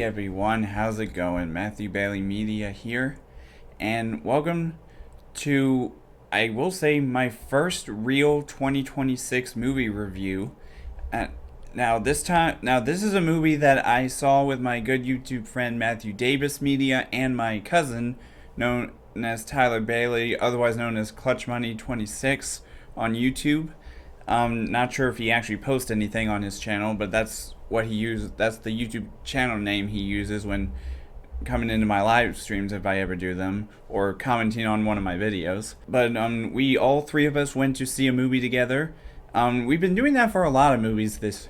Hey everyone, how's it going? Matthew Bailey Media here, and welcome to, I will say, my first real 2026 movie review. Uh, now this is a movie that I saw with my good YouTube friend Matthew Davis Media and my cousin, known as Tyler Bailey, otherwise known as Clutch Money 26 on YouTube. Not sure if he actually posts anything on his channel, but that's what he uses. That's the YouTube channel name he uses when coming into my live streams if I ever do them, or commenting on one of my videos. But we all three of us went to see a movie together. We've been doing that for a lot of movies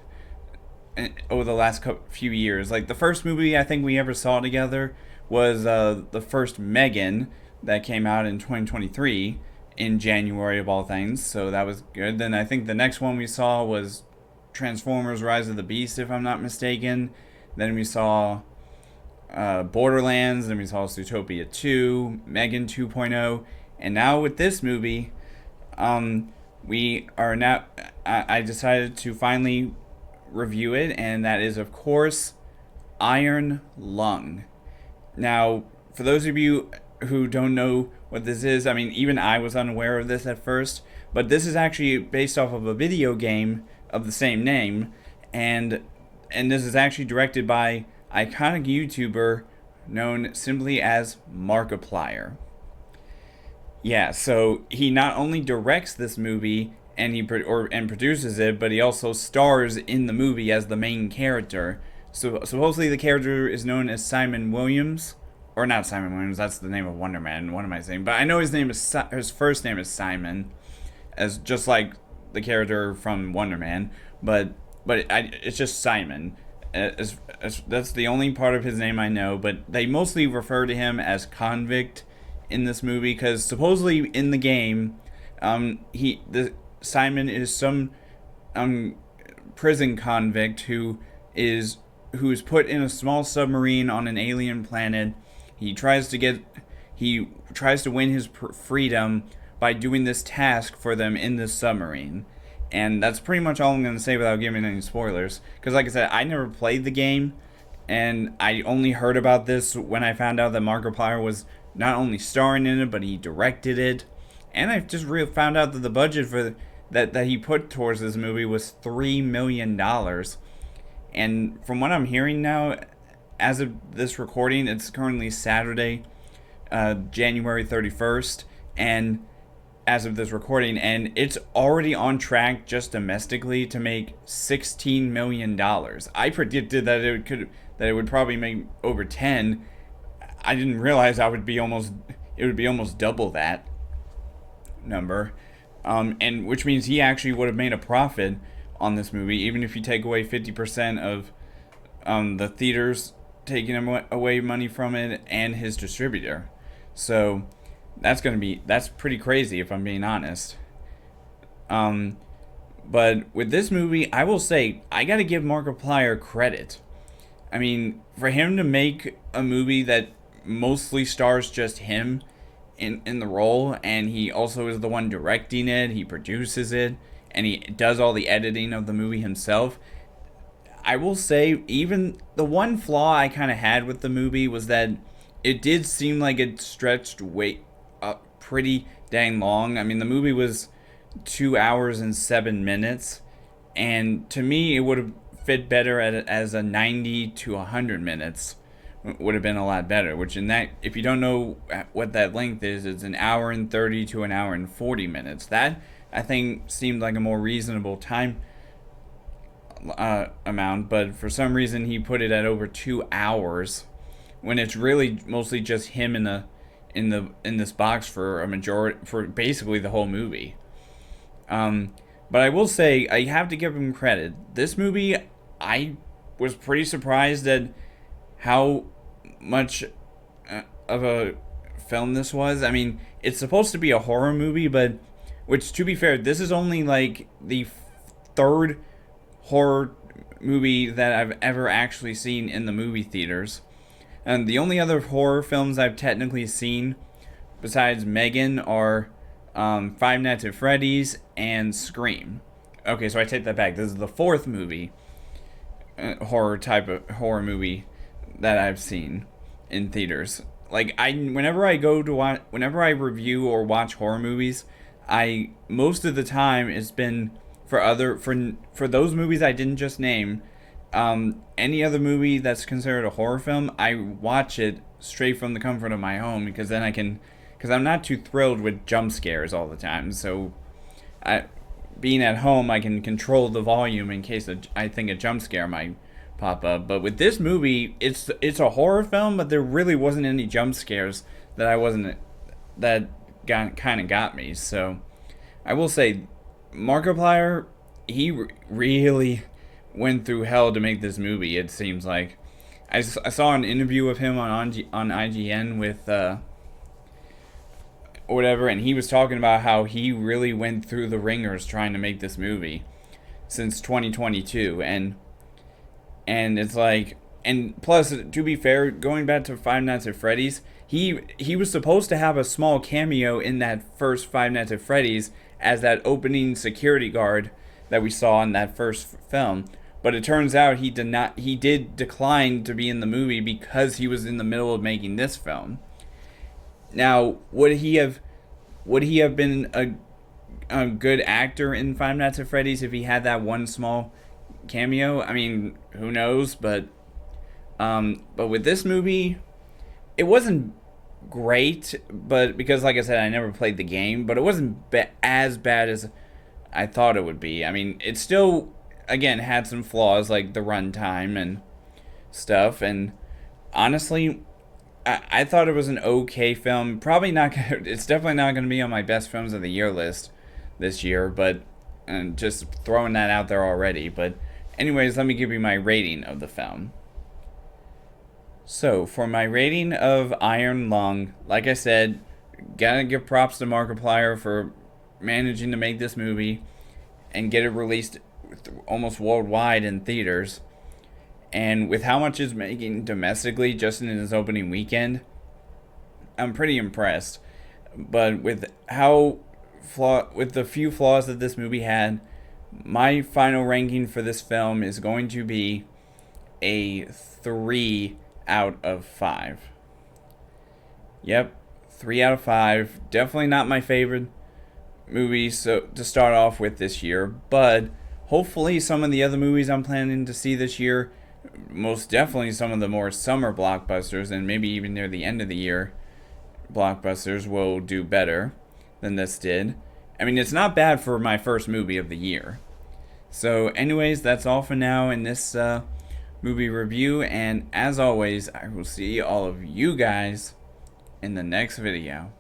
over the last few years. Like the first movie I think we ever saw together was the first Megan that came out in 2023 in January of all things, so that was good. Then I think the next one we saw was Transformers: Rise of the Beast, if I'm not mistaken. Then we saw Borderlands, then we saw Zootopia 2, Megan 2.0, and now with this movie, we are now. I decided to finally review it, and that is, of course, Iron Lung. Now, for those of you who don't know what this is, I mean, even I was unaware of this at first, but this is actually based off of a video game of the same name, and this is actually directed by iconic YouTuber known simply as Markiplier. Yeah, so he not only directs this movie and and produces it, but he also stars in the movie as the main character. So supposedly the character is known as Simon Williams, or not Simon Williams. That's the name of Wonder Man. What am I saying? But I know his first name is Simon, as just like the character from Wonder Man. It's just Simon. That's the only part of his name I know. But they mostly refer to him as Convict in this movie because supposedly in the game, Simon is some prison convict who is put in a small submarine on an alien planet. He tries to win his freedom by doing this task for them in this submarine. And that's pretty much all I'm going to say without giving any spoilers. Because like I said, I never played the game, and I only heard about this when I found out that Markiplier was not only starring in it, but he directed it. And I just found out that the budget for that he put towards this movie was $3 million. And from what I'm hearing now, as of this recording, it's currently Saturday, January 31st, and as of this recording, and it's already on track just domestically to make $16 million. I predicted that it would probably make over 10. I didn't realize it would be almost double that number. And which means he actually would have made a profit on this movie, even if you take away 50% of the theaters taking away money from it and his distributor. So that's pretty crazy if I'm being honest. But with this movie, I will say I gotta give Markiplier credit. I mean, for him to make a movie that mostly stars just him in the role, and he also is the one directing it, he produces it, and he does all the editing of the movie himself. I will say, even the one flaw I kind of had with the movie was that it did seem like it stretched pretty dang long. I mean, the movie was 2 hours and 7 minutes, and to me, it would have fit better as a 90 to 100 minutes. Would have been a lot better. Which if you don't know what that length is, it's an hour and 30 to an hour and 40 minutes. That I think seemed like a more reasonable time amount, but for some reason he put it at over 2 hours when it's really mostly just him in this box for basically the whole movie. But I will say I have to give him credit. This movie, I was pretty surprised at how much of a film this was. I mean, it's supposed to be a horror movie, but which, to be fair, this is only like the third horror movie that I've ever actually seen in the movie theaters. And the only other horror films I've technically seen besides Megan are Five Nights at Freddy's and Scream. Okay, so I take that back. This is the fourth movie, horror movie that I've seen in theaters. Like whenever I go to watch, whenever I review or watch horror movies, I most of the time it's been for those movies I didn't just name. Any other movie that's considered a horror film, I watch it straight from the comfort of my home because then I can, because I'm not too thrilled with jump scares all the time. So, being at home, I can control the volume in case I think a jump scare might pop up. But with this movie, it's a horror film, but there really wasn't any jump scares that kind of got me. So, I will say, Markiplier, he really went through hell to make this movie. It seems like I saw an interview of him on IGN with whatever, and he was talking about how he really went through the ringers trying to make this movie since 2022, and it's like, and plus, to be fair, going back to Five Nights at Freddy's, he was supposed to have a small cameo in that first Five Nights at Freddy's as that opening security guard that we saw in that first film. But it turns out he did decline to be in the movie because he was in the middle of making this film. Now, would he have been a good actor in Five Nights at Freddy's if he had that one small cameo? I mean, who knows? But with this movie, it wasn't great. But because, like I said, I never played the game, but it wasn't as bad as I thought it would be. I mean, it still, again, had some flaws like the runtime and stuff. And honestly, I thought it was an okay film. Probably not. It's definitely not going to be on my best films of the year list this year. But just throwing that out there already. But anyways, let me give you my rating of the film. So for my rating of Iron Lung, like I said, gotta give props to Markiplier for managing to make this movie and get it released almost worldwide in theaters. And with how much it's making domestically just in its opening weekend, I'm pretty impressed. But with the few flaws that this movie had, my final ranking for this film is going to be a 3 out of 5. Yep, 3 out of 5. Definitely not my favorite movies to start off with this year, but hopefully some of the other movies I'm planning to see this year, most definitely some of the more summer blockbusters and maybe even near the end of the year blockbusters, will do better than this did. I mean, it's not bad for my first movie of the year. So anyways, that's all for now in this movie review, and as always, I will see all of you guys in the next video.